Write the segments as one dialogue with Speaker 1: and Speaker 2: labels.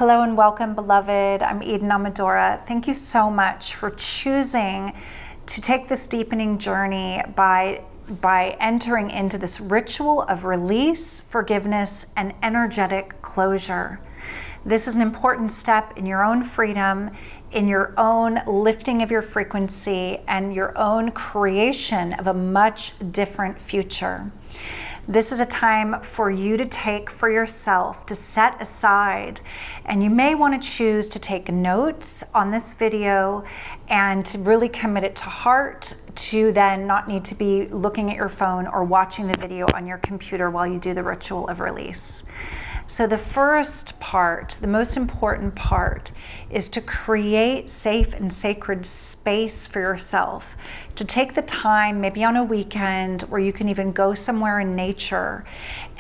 Speaker 1: Hello and welcome, beloved. I'm EdenAmadora. Thank you so much for choosing to take this deepening journey by entering into this ritual of release, forgiveness, and energetic closure. This is an important step in your own freedom, in your own lifting of your frequency, and your own creation of a much different future. This is a time for you to take for yourself, to set aside, and you may want to choose to take notes on this video and to really commit it to heart, to then not need to be looking at your phone or watching the video on your computer while you do the ritual of release. So the first part, the most important part, is to create safe and sacred space for yourself, to take the time, maybe on a weekend, where you can even go somewhere in nature.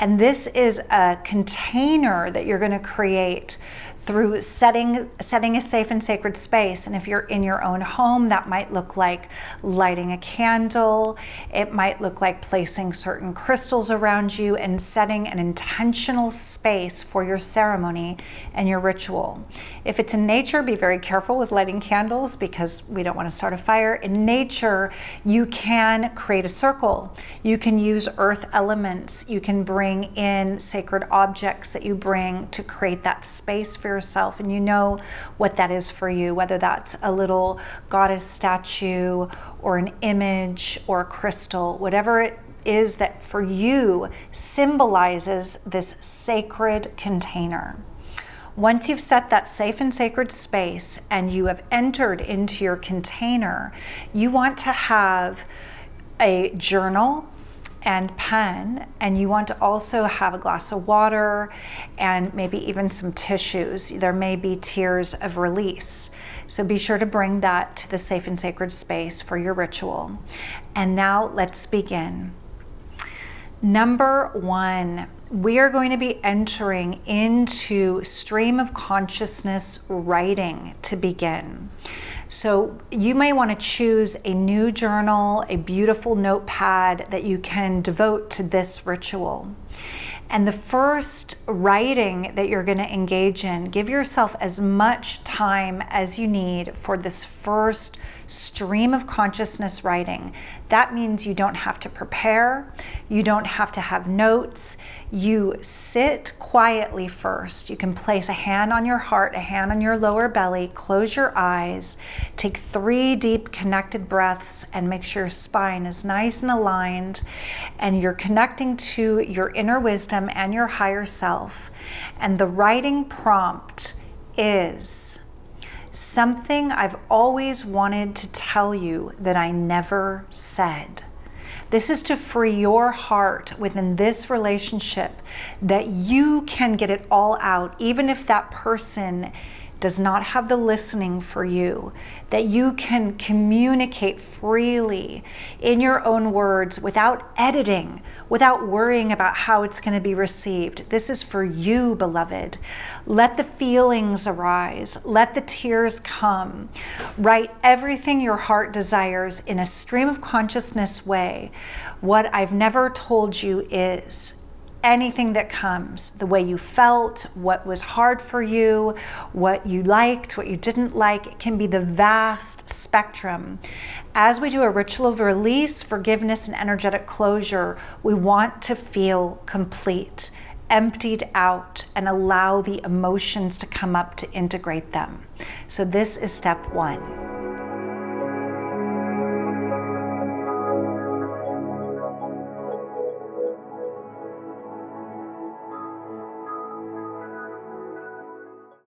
Speaker 1: And this is a container that you're going to create through setting a safe and sacred space. And if you're in your own home, that might look like lighting a candle. It might look like placing certain crystals around you and setting an intentional space for your ceremony and your ritual. If it's in nature, be very careful with lighting candles because we don't want to start a fire. In nature, you can create a circle. You can use earth elements. You can bring in sacred objects that you bring to create that space for yourself, and you know what that is for you, whether that's a little goddess statue or an image or a crystal, whatever it is that for you symbolizes this sacred container. Once you've set that safe and sacred space and you have entered into your container, you want to have a journal and pen, and you want to also have a glass of water and maybe even some tissues. There may be tears of release. So be sure to bring that to the safe and sacred space for your ritual. And now let's begin. Number one, we are going to be entering into stream of consciousness writing to begin. So you may want to choose a new journal, a beautiful notepad that you can devote to this ritual. And the first writing that you're going to engage in, give yourself as much time as you need for this first stream of consciousness writing. That means you don't have to prepare, you don't have to have notes. You sit quietly first. You can place a hand on your heart, a hand on your lower belly, close your eyes, take 3 deep connected breaths, and make sure your spine is nice and aligned, and you're connecting to your inner wisdom and your higher self. And the writing prompt is something I've always wanted to tell you that I never said. This is to free your heart within this relationship, that you can get it all out, even if that person does not have the listening for you, that you can communicate freely in your own words without editing, without worrying about how it's going to be received. This is for you, beloved. Let the feelings arise. Let the tears come. Write everything your heart desires in a stream of consciousness way. What I've never told you is anything that comes, the way you felt, what was hard for you, what you liked, what you didn't like. It can be the vast spectrum. As we do a ritual of release, forgiveness, and energetic closure, we want to feel complete, emptied out, and allow the emotions to come up to integrate them. So this is step 1.